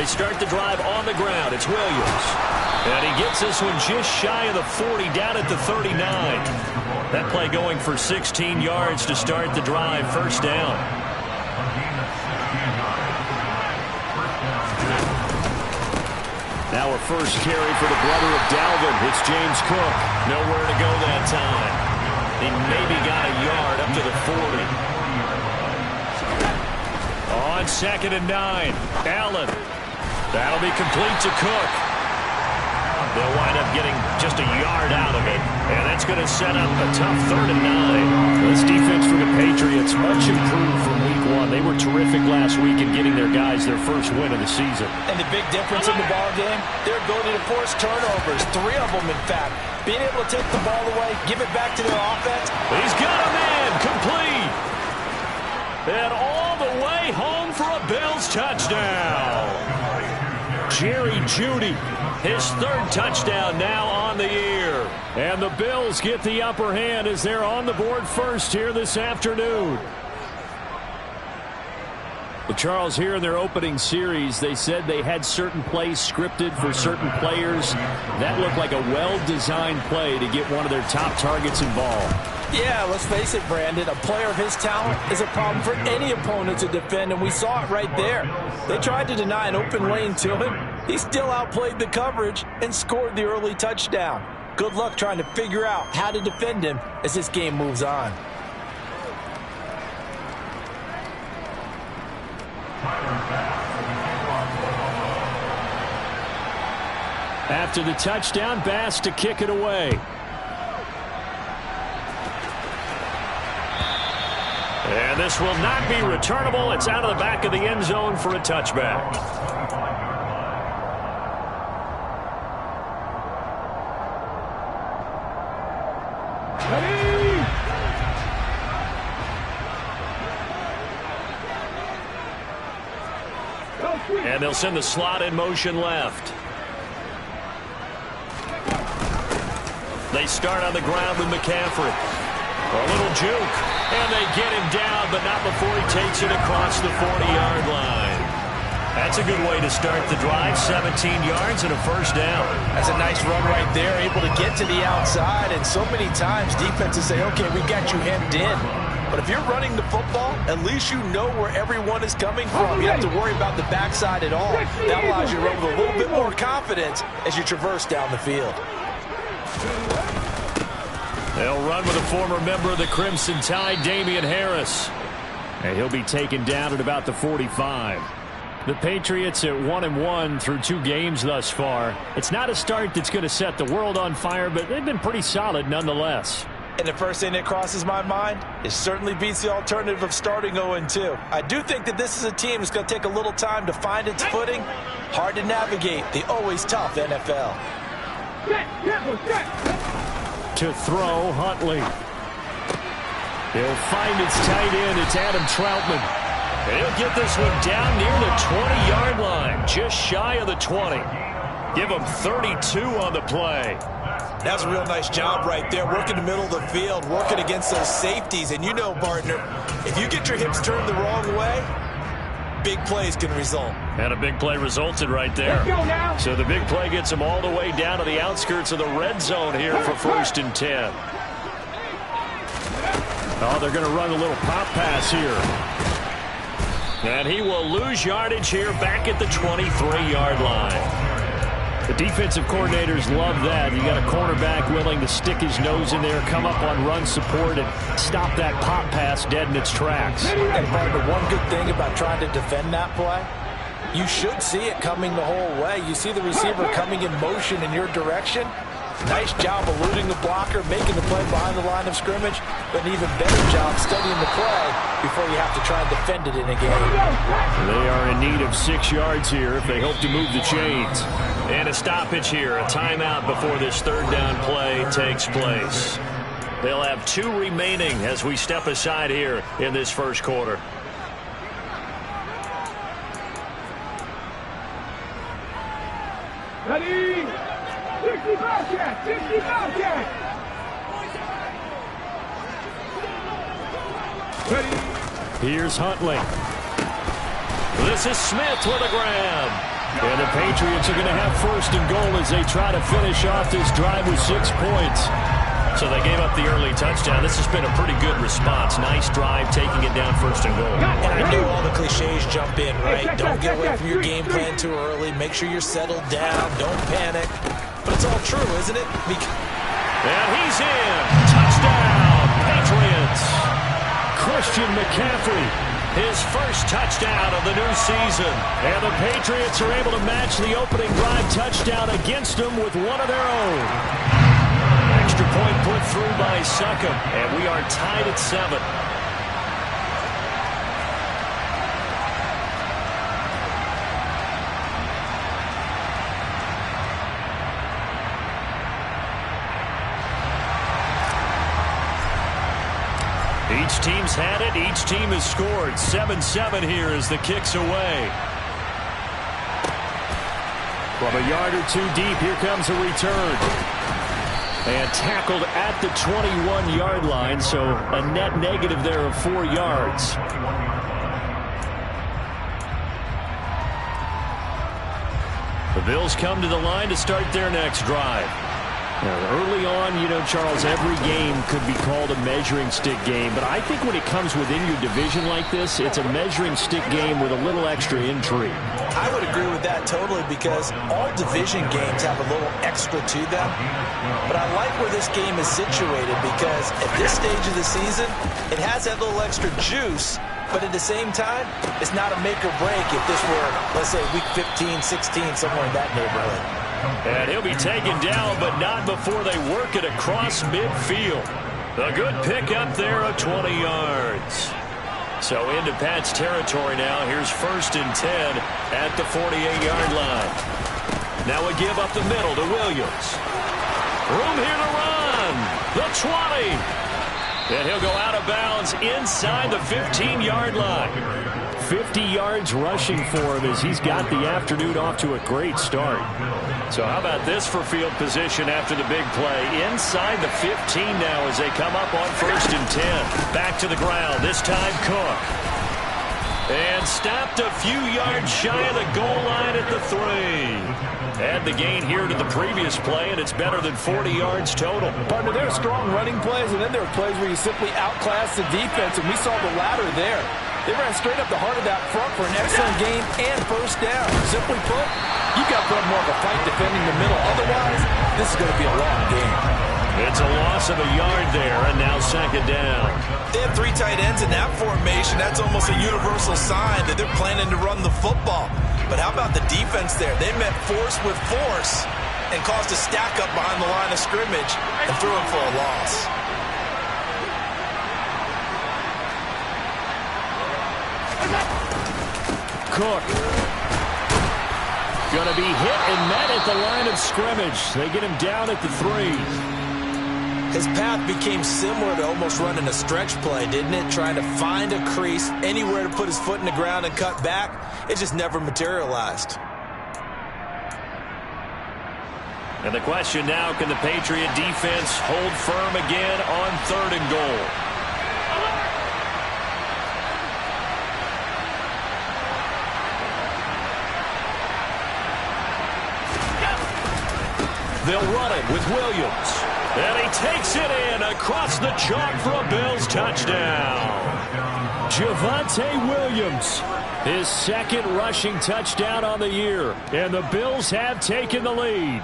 they start the drive on the ground. It's Williams. And he gets this one just shy of the 40, down at the 39. That play going for 16 yards to start the drive. First down. Now a first carry for the brother of Dalvin. It's James Cook. Nowhere to go that time. He maybe got a yard up to the 40. On 2nd and 9. Allen. That'll be complete to Cook. They'll wind up getting just a yard out of it. And that's going to set up a tough 3rd and 9. This defense for the Patriots, much improved from week 1. They were terrific last week in getting their guys their first win of the season. And the big difference in the ball game, their ability to force turnovers. 3 of them, in fact. Being able to take the ball away, give it back to their offense. He's got a man complete. And all the way home for a Bills touchdown. Jerry Jeudy. His 3rd touchdown now on the year. And the Bills get the upper hand as they're on the board first here this afternoon. Well, Charles, here in their opening series, they said they had certain plays scripted for certain players. That looked like a well-designed play to get one of their top targets involved. Yeah, let's face it, Brandon. A player of his talent is a problem for any opponent to defend, and we saw it right there. They tried to deny an open lane to him. He still outplayed the coverage and scored the early touchdown. Good luck trying to figure out how to defend him as this game moves on. After the touchdown, Bass to kick it away. And this will not be returnable. It's out of the back of the end zone for a touchback. And they'll send the slot in motion left. They start on the ground with McCaffrey. A little juke. And they get him down, but not before he takes it across the 40-yard line. That's a good way to start the drive. 17 yards and a first down. That's a nice run right there, able to get to the outside. And so many times defenses say, okay, we got you hemmed in. But if you're running the football, at least you know where everyone is coming from. You don't have to worry about the backside at all. That allows you to run with a little bit more confidence as you traverse down the field. They'll run with a former member of the Crimson Tide, Damian Harris. And he'll be taken down at about the 45. The Patriots at 1-1 through 2 games thus far. It's not a start that's going to set the world on fire, but they've been pretty solid nonetheless. And the first thing that crosses my mind, it certainly beats the alternative of starting 0-2. I do think that this is a team that's going to take a little time to find its footing. Hard to navigate the always tough NFL. To throw, Huntley. He'll find its tight end. It's Adam Troutman. He'll get this one down near the 20-yard line, just shy of the 20. Give him 32 on the play. That's a real nice job right there, working the middle of the field, working against those safeties. And you know, partner, if you get your hips turned the wrong way, big plays can result. And a big play resulted right there. So the big play gets them all the way down to the outskirts of the red zone here for 1st and 10. Oh, they're going to run a little pop pass here. And he will lose yardage here back at the 23-yard line. The defensive coordinators love that. You got a cornerback willing to stick his nose in there, come up on run support, and stop that pop pass dead in its tracks. And partner, one good thing about trying to defend that play, you should see it coming the whole way. You see the receiver coming in motion in your direction. Nice job eluding the blocker, making the play behind the line of scrimmage, but an even better job studying the play before you have to try and defend it in a game. They are in need of 6 yards here if they hope to move the chains. And a stoppage here, a timeout before this 3rd down play takes place. They'll have 2 remaining as we step aside here in this first quarter. Ready? 60 Bobcat! 60 Bobcat! Ready? Here's Huntley. This is Smith with a grab. And the Patriots are going to have first and goal as they try to finish off this drive with 6 points. So they gave up the early touchdown. This has been a pretty good response. Nice drive, taking it down first and goal. And I know all the cliches jump in, right? Don't get away from your game plan too early. Make sure you're settled down. Don't panic. But it's all true, isn't it? And he's in. Touchdown, Patriots. Christian McCaffrey, his first touchdown of the new season. And the Patriots are able to match the opening drive touchdown against them with one of their own. Extra point put through by Succop, and we are tied at 7. Each team's had it. Each team has scored. 7-7 here as the kick's away. From a yard or two deep, here comes a return. And tackled at the 21-yard line, so a net negative there of 4 yards. The Bills come to the line to start their next drive. Now, early on, you know, Charles, every game could be called a measuring stick game, but I think when it comes within your division like this, it's a measuring stick game with a little extra intrigue. I would agree with that totally because all division games have a little extra to them. But I like where this game is situated because at this stage of the season, it has that little extra juice, but at the same time, it's not a make or break if this were, let's say, week 15, 16, somewhere in that neighborhood. And he'll be taken down, but not before they work it across midfield. A good pick up there of 20 yards. So into Pat's territory now. Here's 1st and 10 at the 48-yard line. Now a give up the middle to Williams. Room here to run. The 20. And he'll go out of bounds inside the 15-yard line. 50 yards rushing for him as he's got the afternoon off to a great start. So how about this for field position after the big play? Inside the 15 now as they come up on 1st and 10. Back to the ground, this time Cook. And stopped a few yards shy of the goal line at the 3. Add the gain here to the previous play, and it's better than 40 yards total. Partner, there are strong running plays, and then there are plays where you simply outclass the defense, and we saw the latter there. They ran straight up the heart of that front for an excellent gain and first down. Simply put, you've got to put more of a fight defending the middle. Otherwise, this is going to be a long game. It's a loss of a yard there, and now 2nd down. They have 3 tight ends in that formation. That's almost a universal sign that they're planning to run the football. But how about the defense there? They met force with force and caused a stack up behind the line of scrimmage and threw him for a loss. Cook. Going to be hit and met at the line of scrimmage. They get him down at the 3. His path became similar to almost running a stretch play, didn't it? Trying to find a crease, anywhere to put his foot in the ground and cut back. It just never materialized. And the question now, can the Patriot defense hold firm again on 3rd and goal? They'll run it with Williams. And he takes it in across the chalk for a Bills touchdown. Javonte Williams, his 2nd rushing touchdown on the year. And the Bills have taken the lead.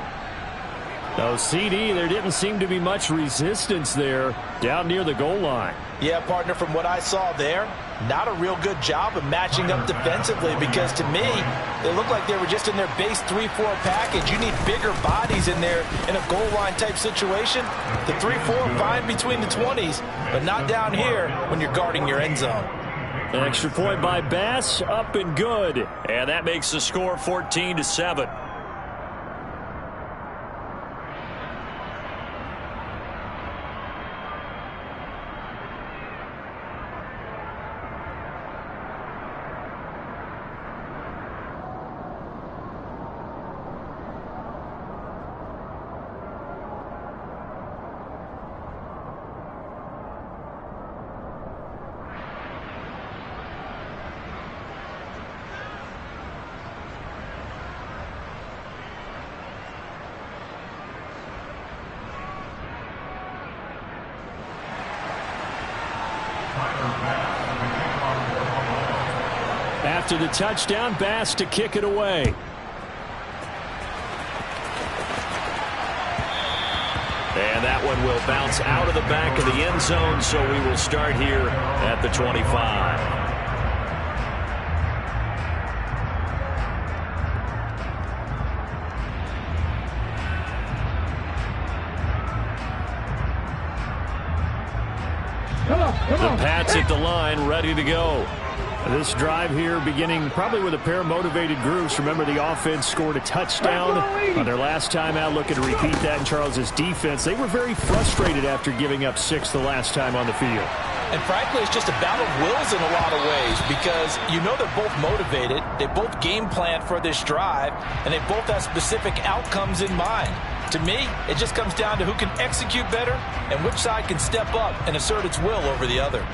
Though CD, there didn't seem to be much resistance there down near the goal line. Yeah, partner, from what I saw there, not a real good job of matching up defensively because to me, they looked like they were just in their base 3-4 package. You need bigger bodies in there in a goal line type situation. The 3-4 fine between the 20s, but not down here when you're guarding your end zone. An extra point by Bass, up and good. And that makes the score 14-7. after the touchdown. Bass to kick it away. And that one will bounce out of the back of the end zone, so we will start here at the 25. The Pats at the line, ready to go. This drive here beginning probably with a pair of motivated groups. Remember, the offense scored a touchdown on their last time out. Looking to repeat that in Charles's defense. They were very frustrated after giving up 6 the last time on the field. And frankly, it's just a battle of wills in a lot of ways because you know they're both motivated. They both game planned for this drive, and they both have specific outcomes in mind. To me, it just comes down to who can execute better and which side can step up and assert its will over the other.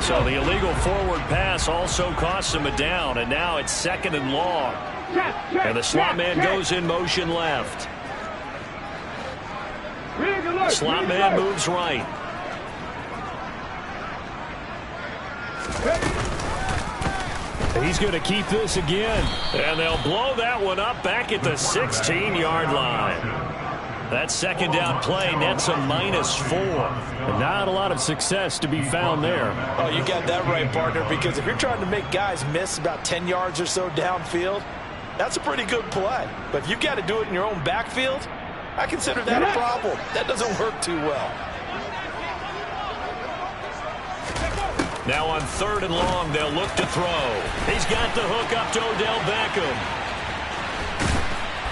So the illegal forward pass also costs him a down, and now it's 2nd and long. And the slot man goes in motion left. Slot man moves right. He's going to keep this again. And they'll blow that one up back at the 16-yard line. That 2nd down play nets a -4. And not a lot of success to be found there. Oh, you got that right, partner, because if you're trying to make guys miss about 10 yards or so downfield, that's a pretty good play. But if you've got to do it in your own backfield, I consider that a problem. That doesn't work too well. Now on 3rd and long, they'll look to throw. He's got the hook up to Odell Beckham.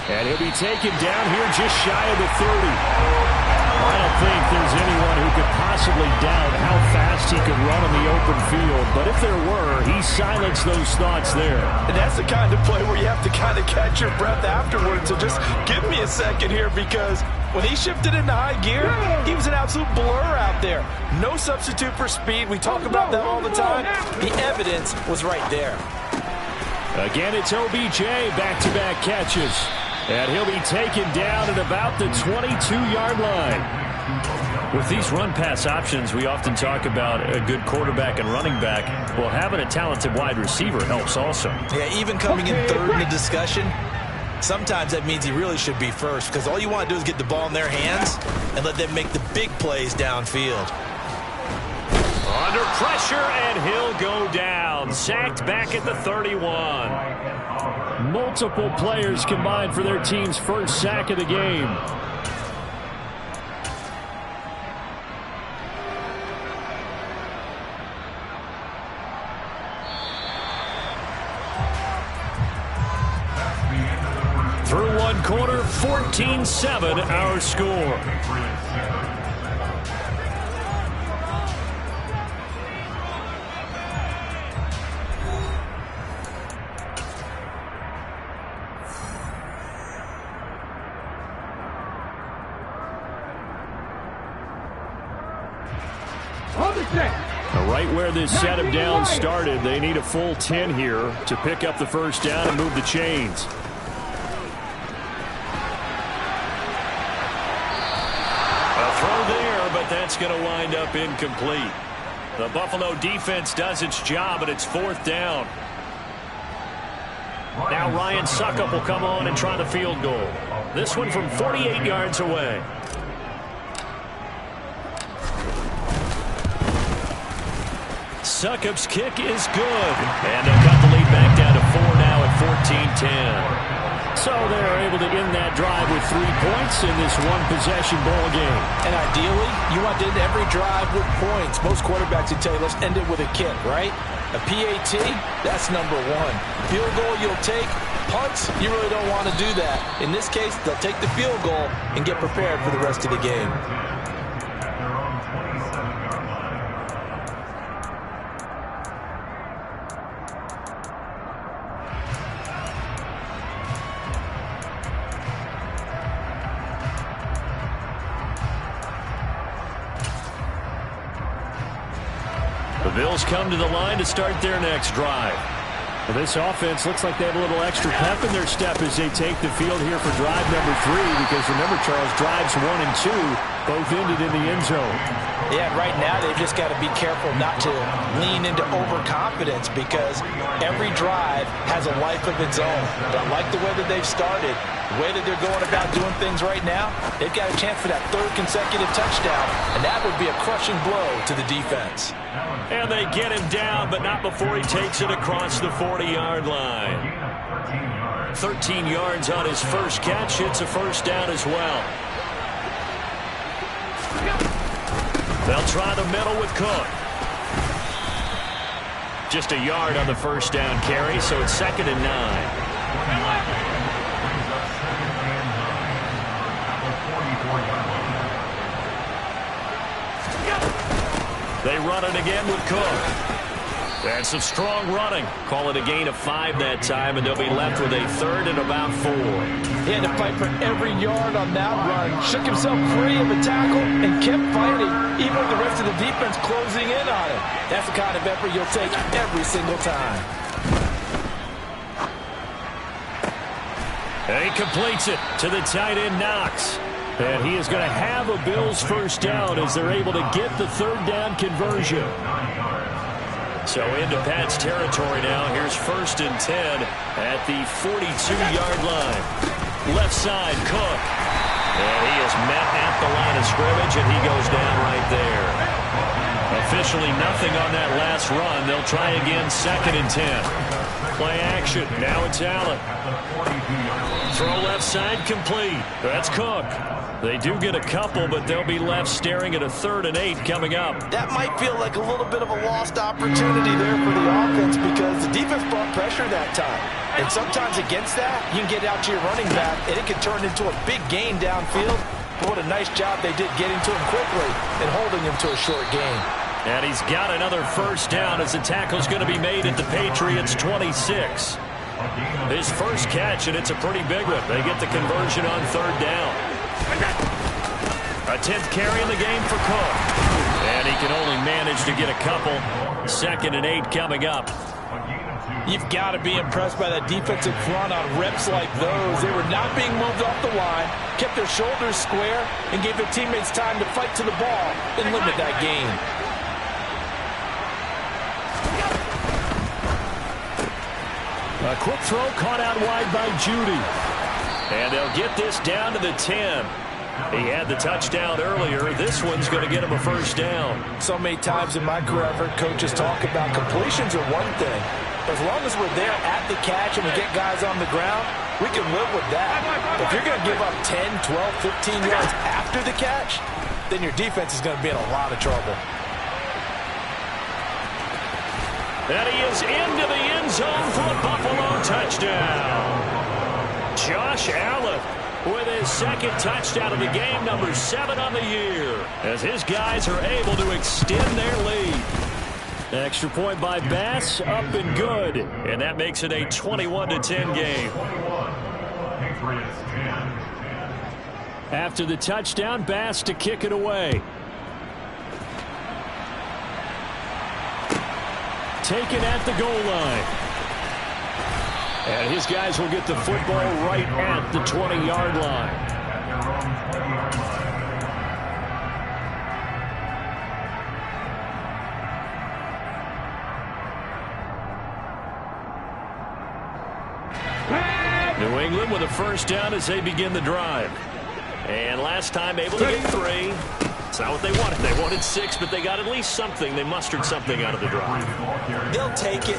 And he'll be taken down here just shy of the 30. I don't think there's anyone who could possibly doubt how fast he could run on the open field. But if there were, he silenced those thoughts there. And that's the kind of play where you have to kind of catch your breath afterwards. So just give me a second here, because when he shifted into high gear, he was an absolute blur out there. No substitute for speed. We talk about that all the time. The evidence was right there. Again, it's OBJ, back-to-back catches. And he'll be taken down at about the 22-yard line. With these run-pass options, we often talk about a good quarterback and running back. Well, having a talented wide receiver helps also. Yeah, even coming in 3rd in the discussion, sometimes that means he really should be first, because all you want to do is get the ball in their hands and let them make the big plays downfield. Under pressure, and he'll go down. Sacked back at the 31. Multiple players combined for their team's first sack of the game. Through one quarter, 14-7 our score. Right where this setup down started, they need a full 10 here to pick up the first down and move the chains. A throw there, but that's going to wind up incomplete. The Buffalo defense does its job, and it's 4th down. Now Ryan Succop will come on and try the field goal. This one from 48 yards away. Succop's kick is good. And they'll cut the lead back down to 4 now at 14-10. So they're able to end that drive with 3 points in this one-possession ball game. And ideally, you want to end every drive with points. Most quarterbacks would tell you, let's end it with a kick, right? A PAT, that's number 1. Field goal you'll take. Punts, you really don't want to do that. In this case, they'll take the field goal and get prepared for the rest of the game. The Bills come to the line to start their next drive. Well, this offense looks like they have a little extra pep in their step as they take the field here for drive number 3, because remember, Charles, drives 1 and 2 Both ended in the end zone. Yeah, right now they've just got to be careful not to lean into overconfidence because every drive has a life of its own. But I like the way that they've started, the way that they're going about doing things right now. They've got a chance for that third consecutive touchdown, and that would be a crushing blow to the defense. And they get him down, but not before he takes it across the 40-yard line. 13 yards on his first catch. It's a first down as well. They'll try the middle with Cook. Just a yard on the first down carry, so it's 2nd and 9. They run it again with Cook. And some strong running. Call it a gain of 5 that time, and they'll be left with a 3rd and about 4. He had to fight for every yard on that run. Shook himself free of a tackle and kept fighting, even with the rest of the defense closing in on him. That's the kind of effort you'll take every single time. And he completes it to the tight end, Knox. And he is going to have a Bills first down as they're able to get the 3rd down conversion. So into Pat's territory now. Here's 1st and 10 at the 42-yard line. Left side, Cook. And he is met at the line of scrimmage, and he goes down right there. Officially nothing on that last run. They'll try again, 2nd and 10. Play action. Now it's Allen. Throw left side complete. That's Cook. They do get a couple, but they'll be left staring at a 3rd and 8 coming up. That might feel like a little bit of a lost opportunity there for the offense because the defense brought pressure that time. And sometimes against that, you can get out to your running back, and it can turn into a big gain downfield. But what a nice job they did getting to him quickly and holding him to a short gain. And he's got another first down as the tackle's going to be made at the Patriots 26. His first catch, and it's a pretty big one. They get the conversion on 3rd down. A 10th carry in the game for Cook. And he can only manage to get a couple. 2nd and 8 coming up. You've got to be impressed by that defensive front on reps like those. They were not being moved off the line, kept their shoulders square, and gave their teammates time to fight to the ball and limit that gain. A quick throw caught out wide by Judy. And they'll get this down to the 10. He had the touchdown earlier. This one's going to get him a first down. So many times in my career, I've heard coaches talk about completions are one thing. But as long as we're there at the catch and we get guys on the ground, we can live with that. But if you're going to give up 10, 12, 15 yards after the catch, then your defense is going to be in a lot of trouble. And he is into the end zone for a Buffalo touchdown. Josh Allen with his 2nd touchdown of the game, number 7 on the year, as his guys are able to extend their lead. Extra point by Bass, up and good. And that makes it a 21-10 game. After the touchdown, Bass to kick it away. Taken at the goal line. And his guys will get the football right at the 20-yard line. New England with a first down as they begin the drive. And last time able to get 3. It's not what they wanted. They wanted 6, but they got at least something. They mustered something out of the drive. They'll take it.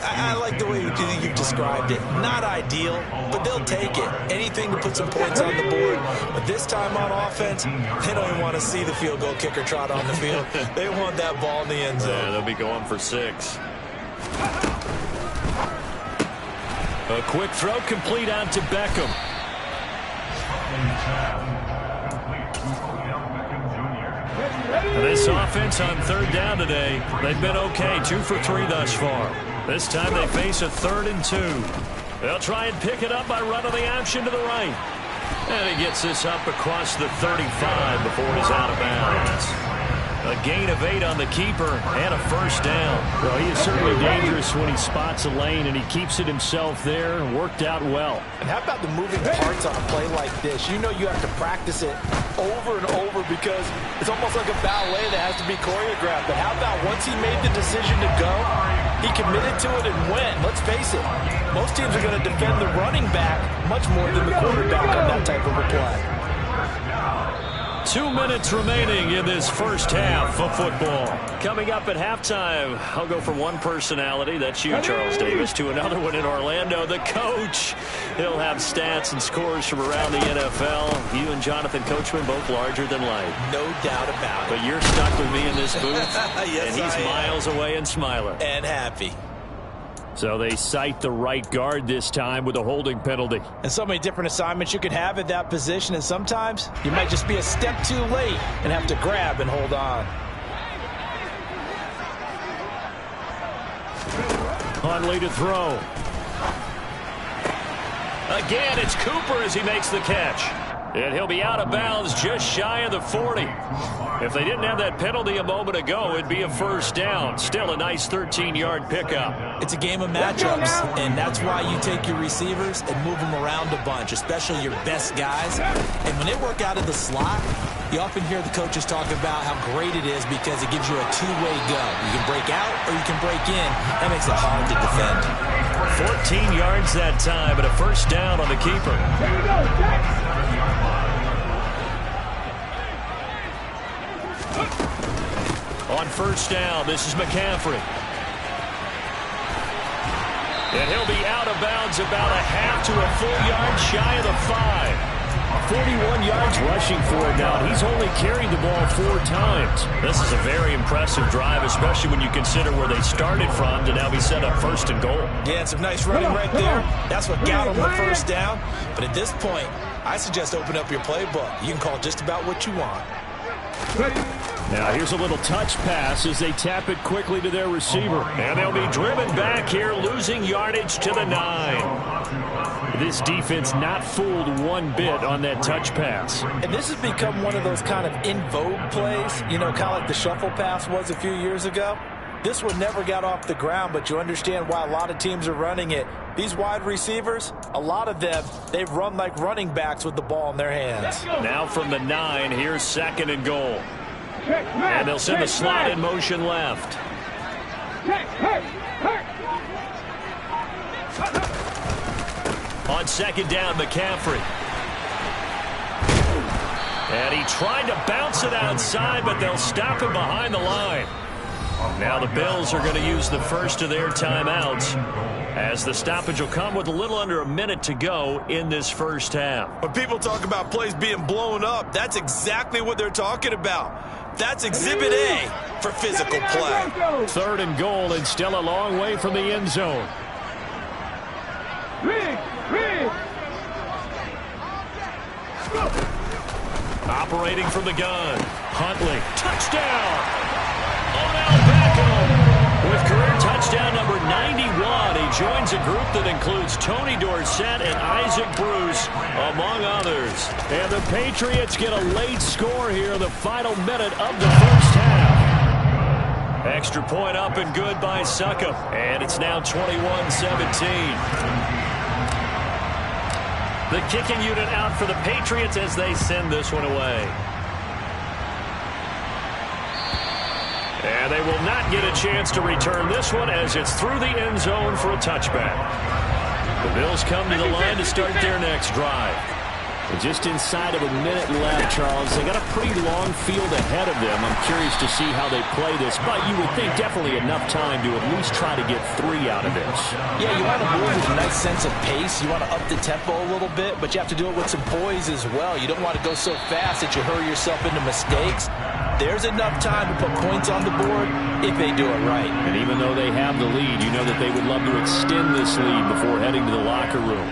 I like the way you described it. Not ideal, but they'll take it. Anything to put some points on the board. But this time on offense, they don't even want to see the field goal kicker trot on the field. They want that ball in the end zone. Yeah, they'll be going for 6. A quick throw complete out to Beckham. This offense on 3rd down today, they've been okay, 2 for 3 thus far. This time they face a 3rd and 2. They'll try and pick it up by running the option to the right. And he gets this up across the 35 before he's out of bounds. A gain of 8 on the keeper and a first down. Well, he is certainly dangerous when he spots a lane, and he keeps it himself there. Worked out well. And how about the moving parts on a play like this? You know you have to practice it over and over because it's almost like a ballet that has to be choreographed. But how about once he made the decision to go, he committed to it and went. Let's face it, most teams are going to defend the running back much more than the quarterback on that type of a play. 2 minutes remaining in this first half of football. Coming up at halftime, I'll go from one personality, that's you, Charles Davis, to another one in Orlando, the coach. He'll have stats and scores from around the NFL. You and Jonathan Coachman both larger than life. No doubt about it. But you're stuck with me in this booth, Yes, and he's miles away and smiling. And happy. So they cite the right guard this time with a holding penalty. And so many different assignments you could have at that position, and sometimes you might just be a step too late and have to grab and hold on. Huntley to throw. Again, it's Cooper as he makes the catch. And he'll be out of bounds just shy of the 40. If they didn't have that penalty a moment ago, it'd be a first down. Still a nice 13-yard pickup. It's a game of matchups, and that's why you take your receivers and move them around a bunch, especially your best guys. And when they work out of the slot, you often hear the coaches talk about how great it is because it gives you a two-way go. You can break out or you can break in. That makes it hard to defend. 14 yards that time, and a first down on the keeper. On first down, this is McCaffrey. And he'll be out of bounds about a half to a full yard shy of the 5. 41 yards rushing for him now. He's only carried the ball 4 times. This is a very impressive drive, especially when you consider where they started from to now be set up first and goal. Yeah, some nice running right there. That's what got him the first down. But at this point, I suggest open up your playbook. You can call just about what you want. Now here's a little touch pass as they tap it quickly to their receiver. And they'll be driven back here, losing yardage to the 9. This defense not fooled one bit on that touch pass. And this has become one of those kind of in vogue plays, you know, kind of like the shuffle pass was a few years ago. This one never got off the ground, but you understand why a lot of teams are running it. These wide receivers, a lot of them, they run like running backs with the ball in their hands. Now from the 9, here's second and goal. And they'll send the slot in motion left. On second down, McCaffrey. And he tried to bounce it outside, but they'll stop him behind the line. Now the Bills are going to use the first of their timeouts, as the stoppage will come with a little under a minute to go in this first half. When people talk about plays being blown up, that's exactly what they're talking about. That's Exhibit A for physical play. Third and goal, and still a long way from the end zone. Operating from the gun. Huntley. Touchdown! Odell Beckham with career touchdown number 91. He joins a group that includes Tony Dorsett and Isaac Bruce, among others. And the Patriots get a late score here in the final minute of the first half. Extra point up and good by Succop. And it's now 21-17. The kicking unit out for the Patriots as they send this one away. And they will not get a chance to return this one as it's through the end zone for a touchback. The Bills come to the line to start their next drive. Just inside of a minute left, Charles. They got a pretty long field ahead of them. I'm curious to see how they play this, but you would think definitely enough time to at least try to get 3 out of this. Yeah, you want to move with a nice sense of pace. You want to up the tempo a little bit, but you have to do it with some poise as well. You don't want to go so fast that you hurry yourself into mistakes. There's enough time to put points on the board if they do it right. And even though they have the lead, you know that they would love to extend this lead before heading to the locker room.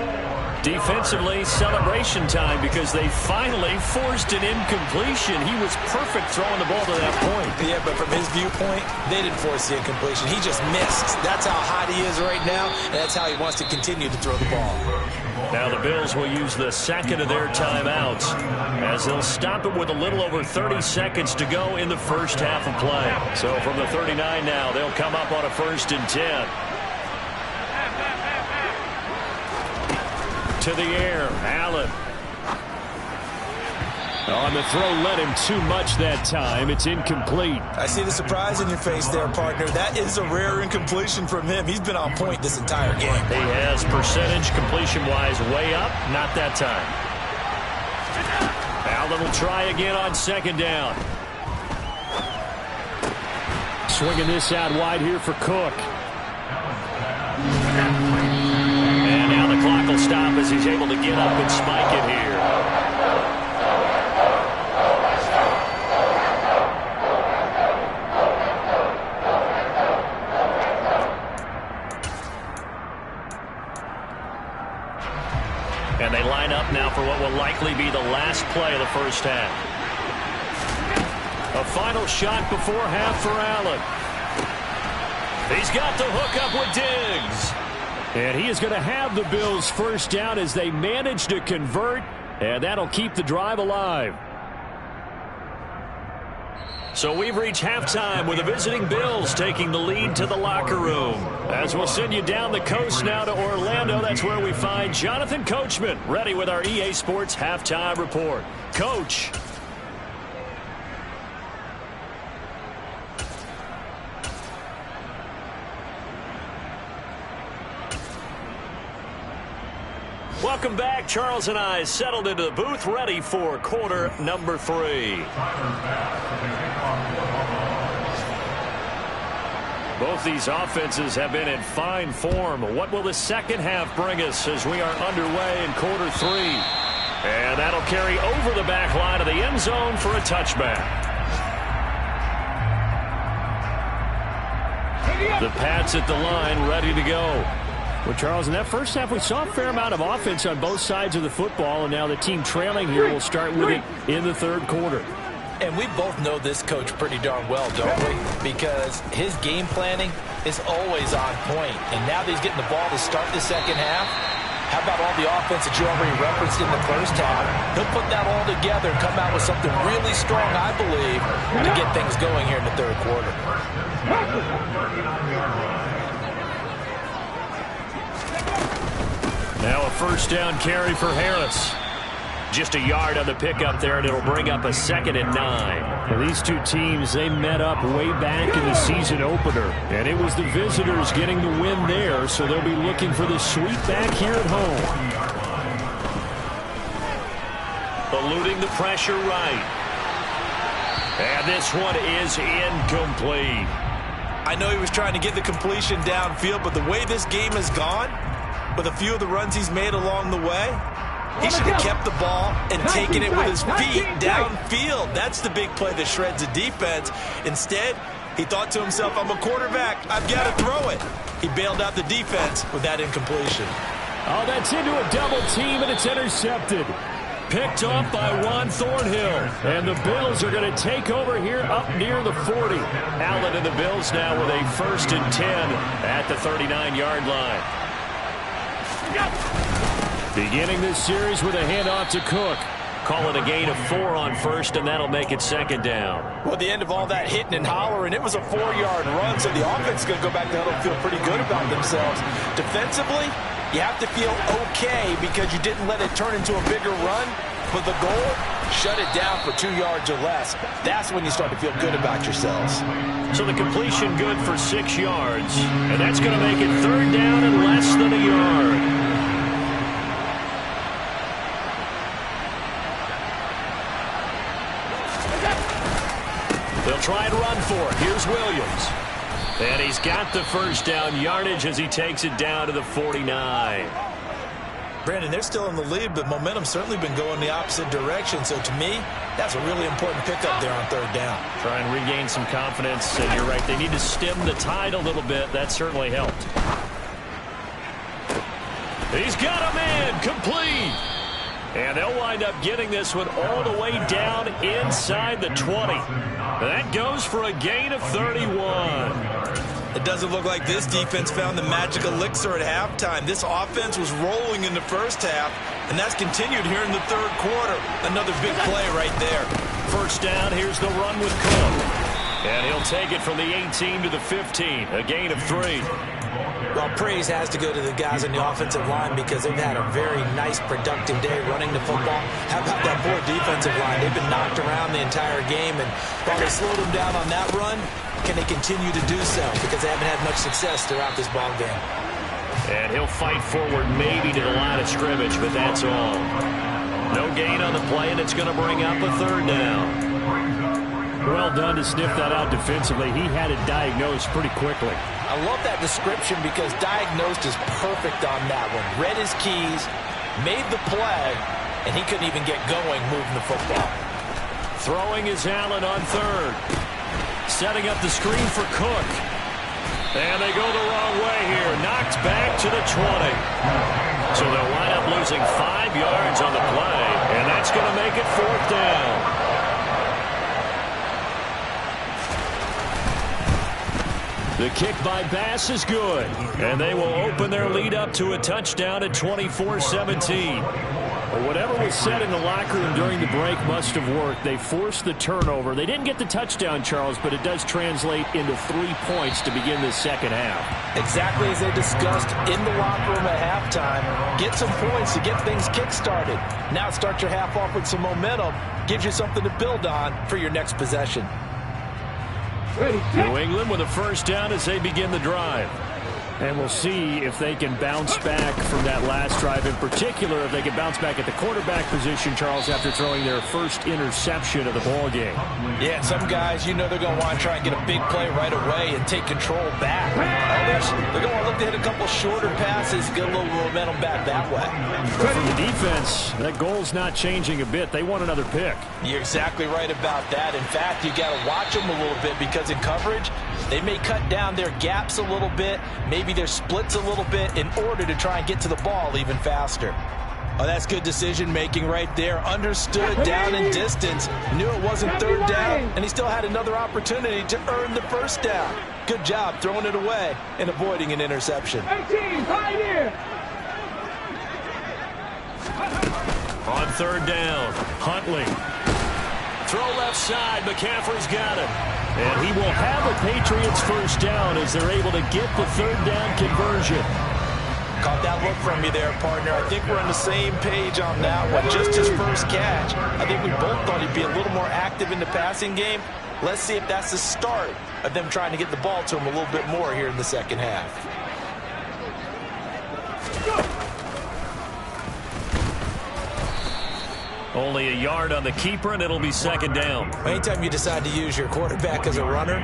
Defensively, celebration time because they finally forced an incompletion. He was perfect throwing the ball to that point. Yeah, but from his viewpoint, they didn't force the incompletion. He just missed. That's how hot he is right now, and that's how he wants to continue to throw the ball. Now the Bills will use the second of their timeouts as they'll stop it with a little over 30 seconds to go in the first half of play. So from the 39 now, they'll come up on a 1st and 10. To the air, Allen. On the throw, led him too much that time. It's incomplete. I see the surprise in your face there, partner. That is a rare incompletion from him. He's been on point this entire game. He has percentage completion-wise way up. Not that time. Allen will try again on 2nd down. Swinging this out wide here for Cook. And now the clock will stop as he's able to get up and spike it here. And they line up now for what will likely be the last play of the first half. A final shot before half for Allen. He's got the hook up with Diggs. And he is going to have the Bills' first down as they manage to convert, and that'll keep the drive alive. So we've reached halftime with the visiting Bills taking the lead to the locker room. As we'll send you down the coast now to Orlando, that's where we find Jonathan Coachman ready with our EA Sports Halftime Report. Coach. Welcome back. Charles and I settled into the booth, ready for quarter number 3. Both these offenses have been in fine form. What will the second half bring us as we are underway in quarter 3? And that'll carry over the back line of the end zone for a touchback. The Pats at the line, ready to go. Well, Charles, in that first half, we saw a fair amount of offense on both sides of the football, and now the team trailing here will start with it in the third quarter. And we both know this coach pretty darn well, don't we? Because his game planning is always on point. And now that he's getting the ball to start the second half, how about all the offense that you already referenced in the first half? He'll put that all together and come out with something really strong, I believe, to get things going here in the third quarter. Now a first down carry for Harris. Just a yard on the pickup there, and it'll bring up a 2nd and 9. Well, these two teams, they met up way back in the season opener, and it was the visitors getting the win there, so they'll be looking for the sweep back here at home. Eluding the pressure right. And this one is incomplete. I know he was trying to get the completion downfield, but the way this game has gone, with a few of the runs he's made along the way, he should have kept the ball and taken it with his feet downfield. That's the big play that shreds the defense. Instead, he thought to himself, I'm a quarterback, I've got to throw it. He bailed out the defense with that incompletion. Oh, that's into a double team, and it's intercepted. Picked off by Juan Thornhill. And the Bills are going to take over here up near the 40. Allen and the Bills now with a 1st and 10 at the 39-yard line. Beginning this series with a handoff to Cook. Call it a gain of 4 on first, and that'll make it 2nd down. Well, at the end of all that hitting and hollering, it was a 4-yard run, so the offense is going to go back to huddle and feel pretty good about themselves. Defensively, you have to feel okay because you didn't let it turn into a bigger run, but the goal, shut it down for 2 yards or less. That's when you start to feel good about yourselves. So the completion good for 6 yards, and that's going to make it 3rd down and less than a yard. They'll try and run for it. Here's Williams. And he's got the first down yardage as he takes it down to the 49. Brandon, they're still in the lead, but momentum's certainly been going the opposite direction. So to me, that's a really important pickup there on 3rd down. Try and regain some confidence, and you're right. They need to stem the tide a little bit. That certainly helped. He's got a man complete. And they'll wind up getting this one all the way down inside the 20. That goes for a gain of 31. It doesn't look like this defense found the magic elixir at halftime. This offense was rolling in the first half, and that's continued here in the third quarter. Another big play right there. First down, here's the run with Cook. And he'll take it from the 18 to the 15, a gain of 3. Well, praise has to go to the guys on the offensive line because they've had a very nice, productive day running the football. How about that poor defensive line? They've been knocked around the entire game, and while they slowed them down on that run, can they continue to do so? Because they haven't had much success throughout this ball game. And he'll fight forward maybe to the line of scrimmage, but that's all. No gain on the play, and it's going to bring up a third down. Well done to sniff that out defensively. He had it diagnosed pretty quickly. I love that description because diagnosed is perfect on that one. Read his keys, made the play, and he couldn't even get going moving the football. Throwing is Allen on third. Setting up the screen for Cook. And they go the wrong way here. Knocked back to the 20. So they'll wind up losing 5 yards on the play, and that's going to make it fourth down. The kick by Bass is good, and they will open their lead up to a touchdown at 24-17. Well, whatever was said in the locker room during the break must have worked. They forced the turnover. They didn't get the touchdown, Charles, but it does translate into 3 points to begin the second half. Exactly as they discussed in the locker room at halftime. Get some points to get things kick-started. Now start your half off with some momentum. Gives you something to build on for your next possession. New England with a first down as they begin the drive. And we'll see if they can bounce back from that last drive. In particular, if they can bounce back at the quarterback position, Charles, after throwing their first interception of the ball game. Yeah, some guys, you know they're going to want to try and get a big play right away and take control back. Others, they're going to look to hit a couple shorter passes, get a little momentum back that way. But for the defense, that goal's not changing a bit. They want another pick. You're exactly right about that. In fact, you got to watch them a little bit because in coverage, they may cut down their gaps a little bit, maybe their splits a little bit in order to try and get to the ball even faster. Oh, that's good decision-making right there. Understood down and distance. Knew it wasn't third down, and he still had another opportunity to earn the first down. Good job throwing it away and avoiding an interception. 18, right here. On third down, Huntley. Throw left side. McCaffrey's got it. And he will have a Patriots first down as they're able to get the third down conversion. Caught that look from you there, partner. I think we're on the same page on that one. Just his first catch. I think we both thought he'd be a little more active in the passing game. Let's see if that's the start of them trying to get the ball to him a little bit more here in the second half. Only a yard on the keeper, and it'll be second down. Anytime you decide to use your quarterback as a runner,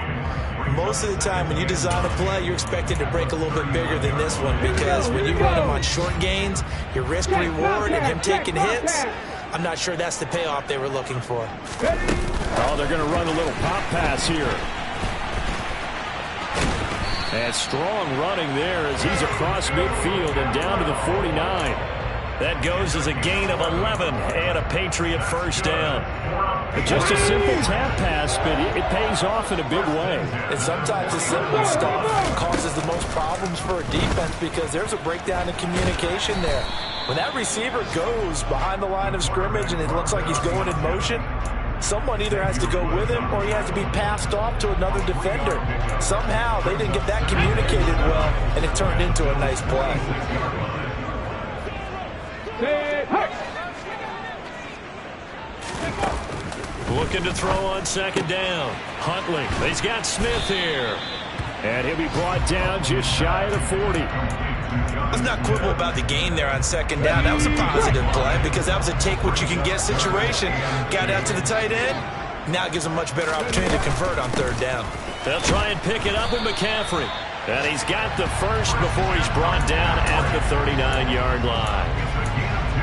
most of the time when you design a play, you're expected to break a little bit bigger than this one because when you run him on short gains, your risk-reward and him taking hits, I'm not sure that's the payoff they were looking for. Oh, they're going to run a little pop pass here. And strong running there as he's across midfield and down to the 49. That goes as a gain of 11 and a Patriot first down. Just a simple tap pass, but it pays off in a big way. And sometimes the simple stuff causes the most problems for a defense because there's a breakdown in communication there. When that receiver goes behind the line of scrimmage and it looks like he's going in motion, someone either has to go with him or he has to be passed off to another defender. Somehow they didn't get that communicated well, and it turned into a nice play. Looking to throw on second down. Huntley. He's got Smith here. And he'll be brought down just shy of the 40. Let's not quibble about the gain there on second down. That was a positive play because that was a take-what-you-can-get situation. Got out to the tight end. Now it gives him much better opportunity to convert on third down. They'll try and pick it up with McCaffrey. And he's got the first before he's brought down at the 39-yard line.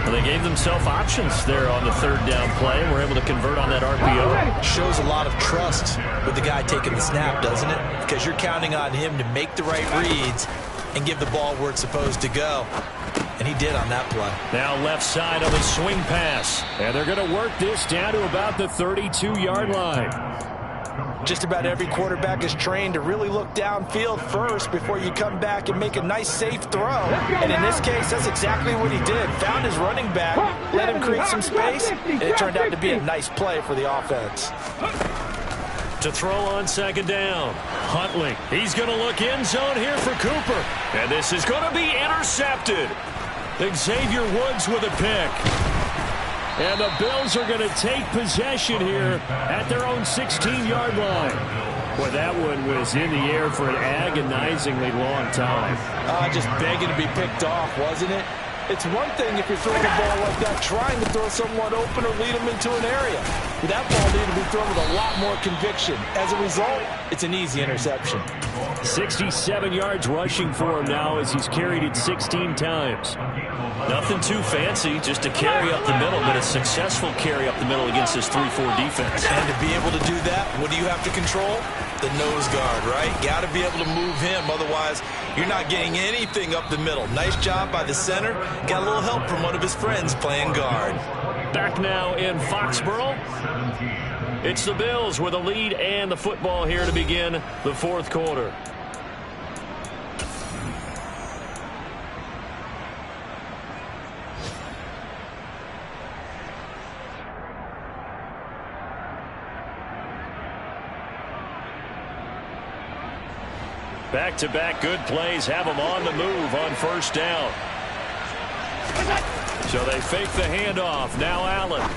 Well, they gave themselves options there on the third down play and were able to convert on that RPO. Shows a lot of trust with the guy taking the snap, doesn't it? Because you're counting on him to make the right reads and give the ball where it's supposed to go. And he did on that play. Now left side on the swing pass. And they're going to work this down to about the 32-yard line. Just about every quarterback is trained to really look downfield first before you come back and make a nice, safe throw. And in this case, that's exactly what he did. Found his running back, let him create some space, and it turned out to be a nice play for the offense. To throw on second down. Huntley. He's going to look end zone here for Cooper. And this is going to be intercepted. Xavier Woods with a pick. And the Bills are going to take possession here at their own 16-yard line. Boy, that one was in the air for an agonizingly long time. Just begging to be picked off, wasn't it? It's one thing if you're throwing a ball like that, trying to throw someone open or lead them into an area. But that ball needed to be thrown with a lot more conviction. As a result, it's an easy interception. 67 yards rushing for him now as he's carried it 16 times. Nothing too fancy, just a carry up the middle, but a successful carry up the middle against this 3-4 defense. And to be able to do that, what do you have to control? The nose guard, right? Got to be able to move him, otherwise you're not getting anything up the middle. Nice job by the center. Got a little help from one of his friends playing guard. Back now in Foxborough. It's the Bills with a lead and the football here to begin the fourth quarter. Back-to-back good plays have them on the move on first down. So they fake the handoff. Now Allen.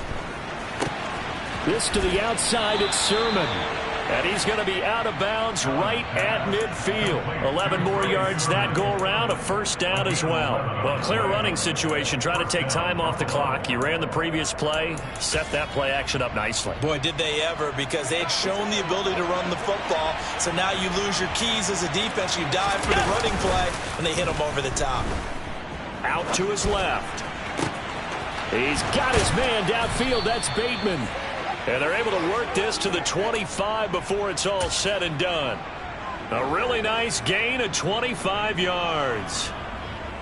This to the outside. It's Sermon. And he's going to be out of bounds right at midfield. 11 more yards that go around. A first down as well. Well, clear running situation. Try to take time off the clock. You ran the previous play. Set that play action up nicely. Boy, did they ever, because they had shown the ability to run the football. So now you lose your keys as a defense. You dive for the running play, and they hit them over the top. Out to his left. He's got his man downfield. That's Bateman. And they're able to work this to the 25 before it's all said and done. A really nice gain of 25 yards.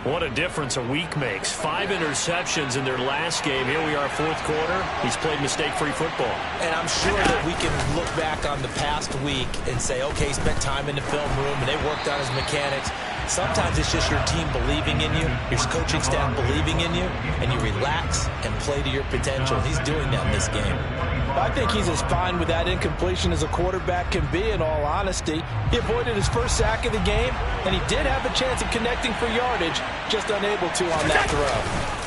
What a difference a week makes. 5 interceptions in their last game. Here we are, fourth quarter. He's played mistake-free football. And I'm sure that we can look back on the past week and say, okay, he spent time in the film room and they worked on his mechanics. Sometimes it's just your team believing in you, your coaching staff believing in you, and you relax and play to your potential. He's doing that in this game. I think he's as fine with that incompletion as a quarterback can be, in all honesty. He avoided his first sack of the game, and he did have a chance of connecting for yardage, just unable to on that throw.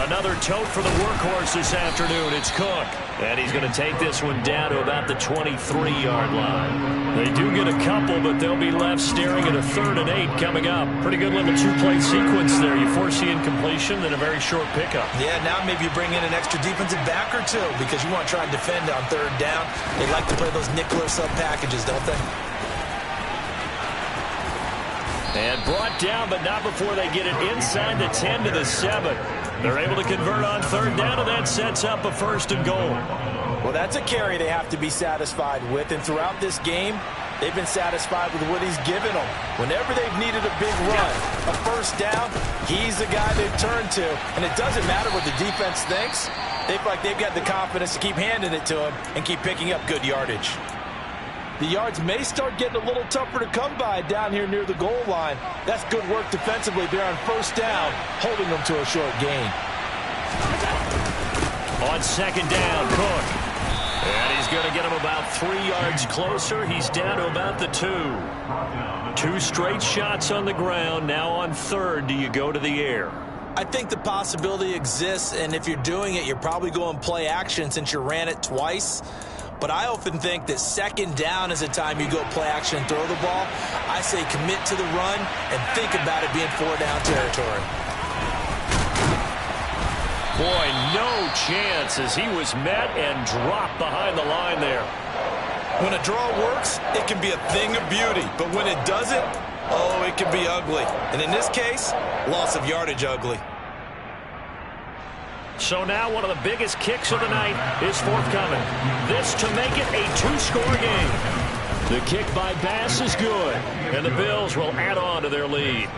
Another tote for the workhorse this afternoon. It's Cook. And he's going to take this one down to about the 23-yard line. They do get a couple, but they'll be left staring at a 3rd and 8 coming up. Pretty good little 2-play sequence there. You force the incompletion, then a very short pickup. Yeah, now maybe you bring in an extra defensive back or two because you want to try and defend on 3rd down. They like to play those nickel or sub packages, don't they? And brought down, but not before they get it inside the 10 to the 7. They're able to convert on 3rd down, and that sets up a 1st and goal. Well, that's a carry they have to be satisfied with, and throughout this game, they've been satisfied with what he's given them. Whenever they've needed a big run, a 1st down, he's the guy they've turned to. And it doesn't matter what the defense thinks. They feel like they've got the confidence to keep handing it to him and keep picking up good yardage. The yards may start getting a little tougher to come by down here near the goal line. That's good work defensively there on 1st down, holding them to a short gain. On 2nd down, Cook. And he's going to get him about 3 yards closer. He's down to about the 2. 2 straight shots on the ground. Now on 3rd, do you go to the air? I think the possibility exists, and if you're doing it, you're probably going play action since you ran it twice. But I often think that 2nd down is a time you go play action and throw the ball. I say commit to the run and think about it being 4-down territory. Boy, no chance as he was met and dropped behind the line there. When a draw works, it can be a thing of beauty. But when it doesn't, oh, it can be ugly. And in this case, loss of yardage ugly. So now one of the biggest kicks of the night is forthcoming. This to make it a 2-score game. The kick by Bass is good, and the Bills will add on to their lead.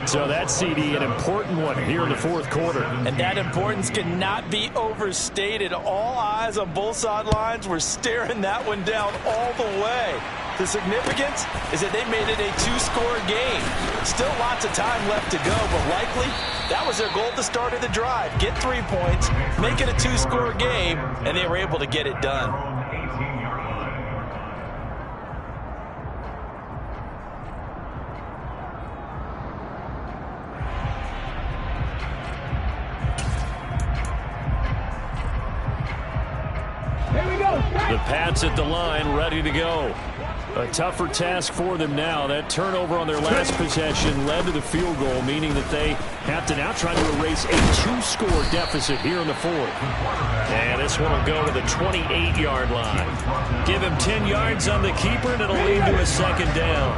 So that CD, an important one here in the fourth quarter. And that importance cannot be overstated. All eyes on both sidelines were staring that one down all the way. The significance is that they made it a two-score game. Still lots of time left to go, but likely that was their goal at the start of the drive. Get 3 points, make it a two-score game, and they were able to get it done. The Pats at the line, ready to go. A tougher task for them now. That turnover on their last possession led to the field goal, meaning that they have to now try to erase a two-score deficit here in the fourth. And this one will go to the 28-yard line. Give him 10 yards on the keeper, and it'll lead to a second down.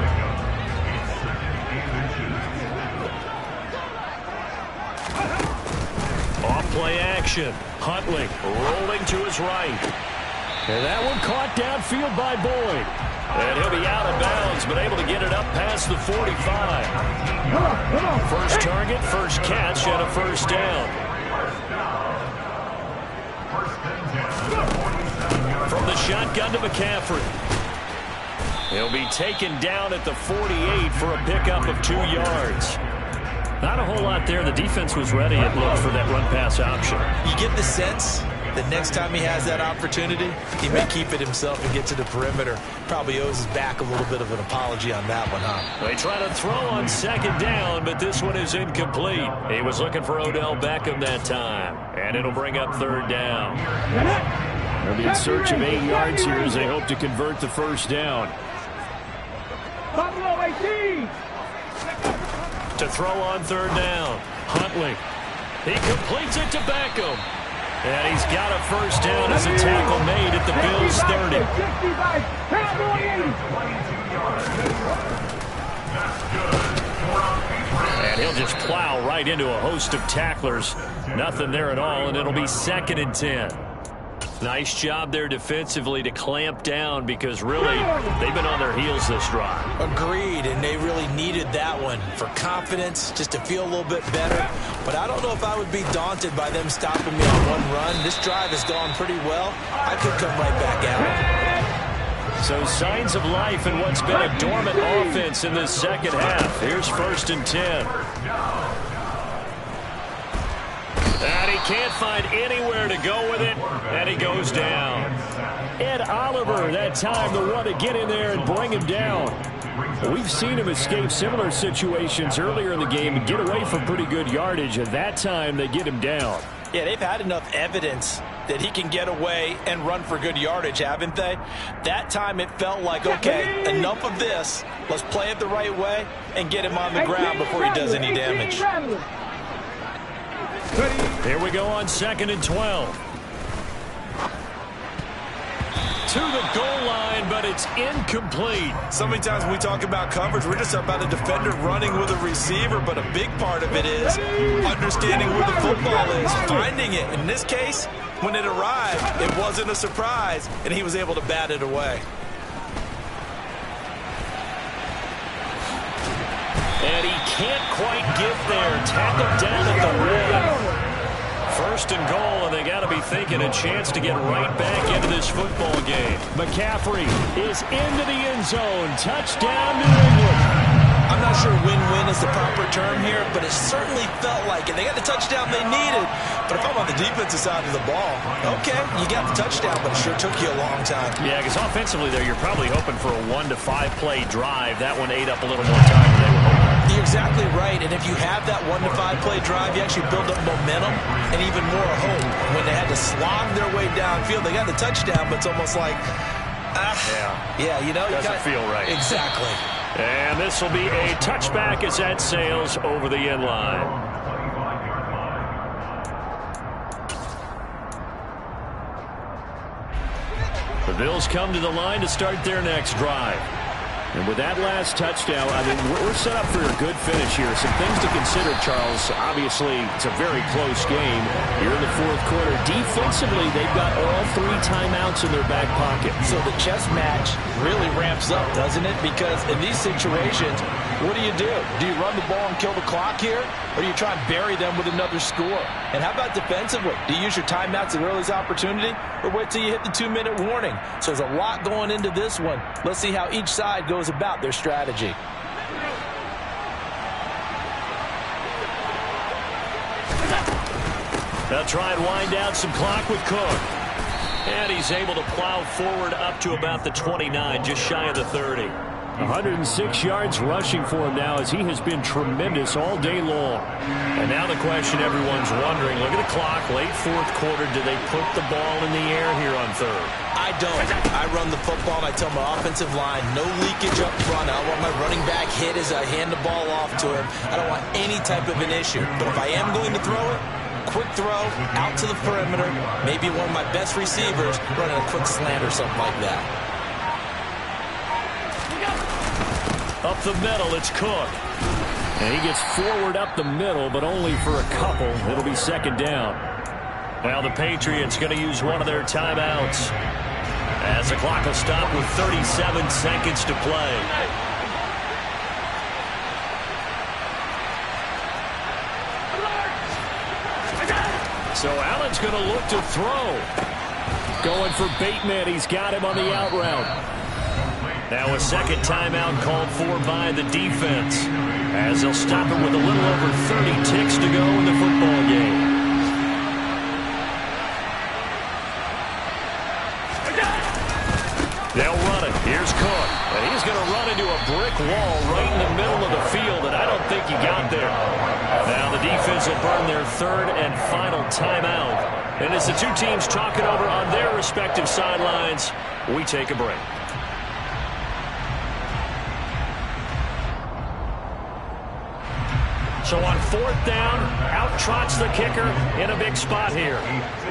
Off-play action. Huntley rolling to his right. And that one caught downfield by Boyd. And he'll be out of bounds, but able to get it up past the 45. First target, first catch, and a first down. From the shotgun to McCaffrey. He'll be taken down at the 48 for a pickup of 2 yards. Not a whole lot there. The defense was ready, it looked, for that run-pass option. You get the sense that next time he has that opportunity, he may keep it himself and get to the perimeter. Probably owes his back a little bit of an apology on that one, huh? They try to throw on second down, but this one is incomplete. He was looking for Odell Beckham that time, and it'll bring up third down. They'll be in search of 8 yards here as they hope to convert the first down. Buffalo 18. To throw on third down, Huntley. He completes it to Beckham. And he's got a first down as a tackle made at the Bills' 30. And he'll just plow right into a host of tacklers. Nothing there at all, and it'll be 2nd and 10. Nice job there defensively to clamp down because really they've been on their heels this drive. Agreed, and they really needed that one for confidence, just to feel a little bit better. But I don't know if I would be daunted by them stopping me on one run. This drive has gone pretty well. I could come right back at it. So signs of life in what's been a dormant offense in this second half. Here's 1st and 10. And he can't find anywhere to go with it, and he goes down. Ed Oliver, that time, the one to get in there and bring him down. We've seen him escape similar situations earlier in the game and get away from pretty good yardage, and that time they get him down. Yeah, they've had enough evidence that he can get away and run for good yardage, haven't they? That time it felt like, okay, enough of this. Let's play it the right way and get him on the ground before he does any damage. Here we go on 2nd and 12. To the goal line, but it's incomplete. So many times when we talk about coverage, we're just about a defender running with a receiver, but a big part of it is understanding where the football is, finding it. In this case, when it arrived, it wasn't a surprise, and he was able to bat it away. And he can't quite get there. Tackled down at the rim. 1st and goal, and they got to be thinking a chance to get right back into this football game. McCaffrey is into the end zone. Touchdown, New England. I'm not sure win-win is the proper term here, but it certainly felt like it. They got the touchdown they needed. But if I'm on the defensive side of the ball, okay, you got the touchdown, but it sure took you a long time. Yeah, because offensively there, you're probably hoping for a 1 to 5 play drive. That one ate up a little more time than they were hoping. You're exactly right, and if you have that 1 to 5 play drive, you actually build up momentum and even more hope. When they had to slog their way downfield, they got the touchdown, but it's almost like, yeah, you know, doesn't feel right. Exactly. And this will be a touchback as that sails over the end line. The Bills come to the line to start their next drive. And with that last touchdown, I mean, we're set up for a good finish here. Some things to consider, Charles. Obviously, it's a very close game. You're in the fourth quarter. Defensively, they've got all 3 timeouts in their back pocket. So the chess match really ramps up, doesn't it? Because in these situations, what do? Do you run the ball and kill the clock here? Or do you try and bury them with another score? And how about defensively? Do you use your timeouts at earliest opportunity? Or wait till you hit the 2-minute warning? So there's a lot going into this one. Let's see how each side goes about their strategy. They'll try and wind down some clock with Cook. And he's able to plow forward up to about the 29, just shy of the 30. 106 yards rushing for him now as he has been tremendous all day long. And now the question everyone's wondering, look at the clock, late fourth quarter, do they put the ball in the air here on third? I don't. I run the football and I tell my offensive line, no leakage up front. I don't want my running back hit as I hand the ball off to him. I don't want any type of an issue. But if I am going to throw it, quick throw, out to the perimeter, maybe one of my best receivers running a quick slant or something like that. Up the middle, it's Cook. And he gets forward up the middle, but only for a couple. It'll be second down. Now the Patriots going to use one of their timeouts as the clock will stop with 37 seconds to play. So Allen's going to look to throw. Going for Bateman. He's got him on the out route. Now a second timeout called for by the defense as they'll stop it with a little over 30 ticks to go in the football game. They'll run it. Here's Cook. And he's going to run into a brick wall right in the middle of the field, and I don't think he got there. Now the defense will burn their third and final timeout. And as the two teams talk it over on their respective sidelines, we take a break. So on fourth down, out trots the kicker in a big spot here.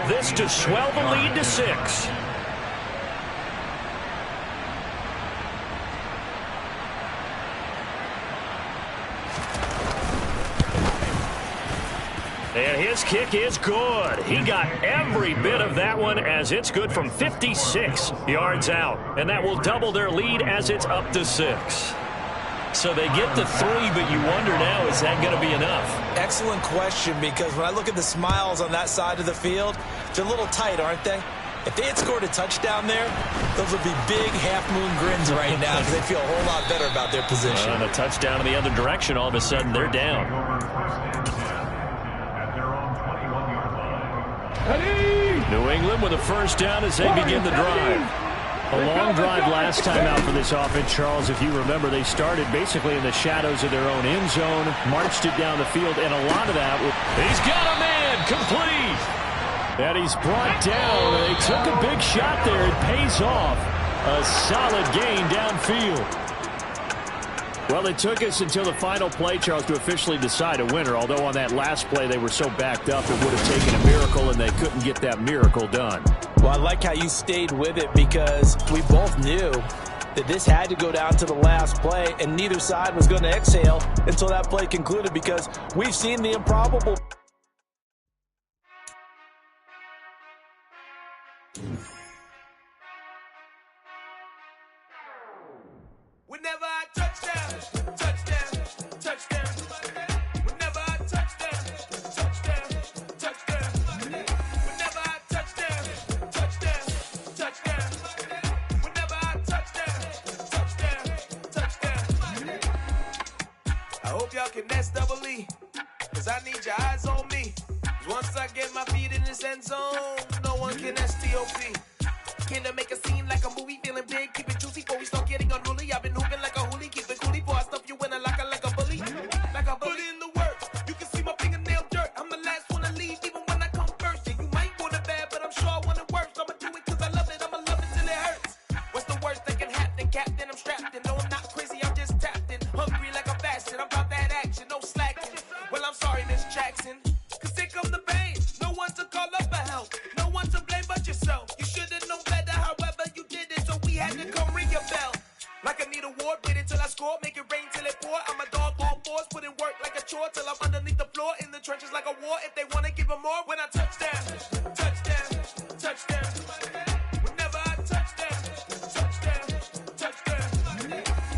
This to swell the lead to 6. And his kick is good. He got every bit of that one as it's good from 56 yards out. And that will double their lead as it's up to 6. So they get the 3, but you wonder now, is that going to be enough? Excellent question, because when I look at the smiles on that side of the field, they're a little tight, aren't they? If they had scored a touchdown there, those would be big half-moon grins right now because they feel a whole lot better about their position. And a touchdown in the other direction, all of a sudden they're down. New England with a first down as they begin the drive. A long drive last time out for this offense, Charles. If you remember, they started basically in the shadows of their own end zone, marched it down the field, and a lot of that he's got a man complete. And he's brought down. They took a big shot there. It pays off. A solid gain downfield. Well, it took us until the final play, Charles, to officially decide a winner, although on that last play they were so backed up it would have taken a miracle, and they couldn't get that miracle done. Well, I like how you stayed with it because we both knew that this had to go down to the last play, and neither side was going to exhale until that play concluded because we've seen the improbable. Whenever I touchdown, touchdown, touchdown. Whenever I touchdown, touchdown, touchdown. Whenever I touchdown, touchdown, touchdown. Whenever I touchdown, touchdown, touchdown. I hope y'all can nest double E, cause I need your eyes on me. Once I get my feet in this end zone, no one can STOP. Can I make a scene like a movie, feeling big, keep it juicy before we start getting unruly. I've been hooping like a hoolie, keep it coolie before I stuff you in a locker like a bully. Like a bully. Put in the work, you can see my fingernail dirt. I'm the last one to leave, even when I come first. Yeah, you might want it bad, but I'm sure I want it worse. I'ma do it cause I love it, I'ma love it till it hurts. What's the worst that can happen, Captain? I'm strapped in, no I'm not crazy, I'm just tapped in. Hungry like I'm fasting, I'm about that action, no slacking. Well, I'm sorry, Miss Jackson, cause here come the pain. No one to call up for help, no one to blame but yourself. You should've known better, however you did it, so we had to go need a war, beat it till I score, make it rain till it pour. I'm a dog on force, put in work like a chore till I'm underneath the floor, in the trenches like a war. If they wanna give them more, when I touch down, touchdown, touchdown. Whenever I touch down, touchdown, touchdown.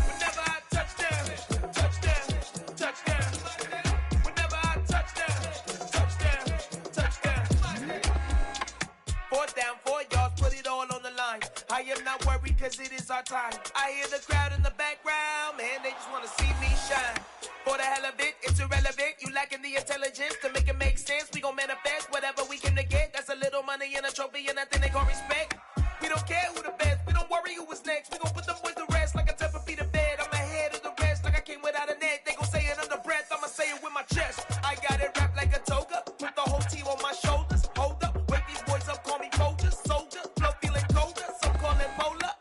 Whenever I touch down, touchdown, touchdown. Whenever I touch down, touchdown, touchdown. 4th down, 4 yards, put it all on the line. I am not worried cause it is our time. I hear the crowd in the background, man, they just wanna see me shine. For the hell of it, it's irrelevant. You lacking the intelligence to make it make sense. We gon' manifest whatever we came to get. That's a little money and a trophy and nothing they call respect. We don't care who the best, we don't worry who was next. We gon' put them boys to rest like a Tempur-Pedic to bed. I'm ahead of the rest like I came without a net. They gon' say it under breath, I'ma say it with my chest. I got it wrapped like a toga, put the whole team on my shoulders. Hold up, wake these boys up, call me Folgers. Soldier, flow feeling colder, some call it polar.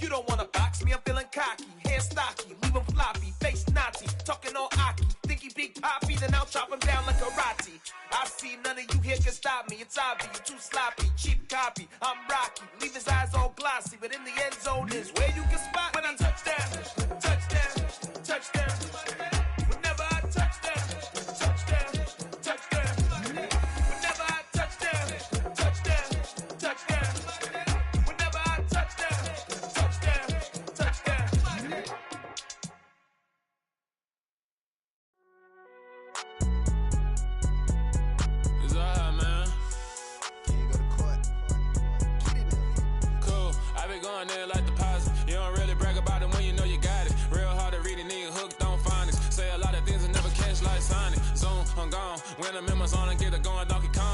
You don't wanna box me, I'm feeling cocky. Hair stocky, leave him floppy, face naughty. Talking all Aki, think he big poppy, then I'll chop him down like karate. I see none of you here can stop me. It's obvious, you too sloppy, cheap copy. I'm Rocky, leave his eyes all glossy, but in the end zone is where you can spot me. When I touchdown, touchdown, touchdown. Whenever I touchdown, touchdown, touchdown. Whenever I touchdown, touchdown, touchdown. Whenever I touchdown, touchdown, touchdown. It's all right, man. Cool, I been going there like deposit. You don't really brag about it when you know you got it. Real hard to read a nigga hooked on phonics. Say a lot of things and never catch like Sonic. Zoom, I'm gone. When I'm in my zone, I get it going, Donkey Kong.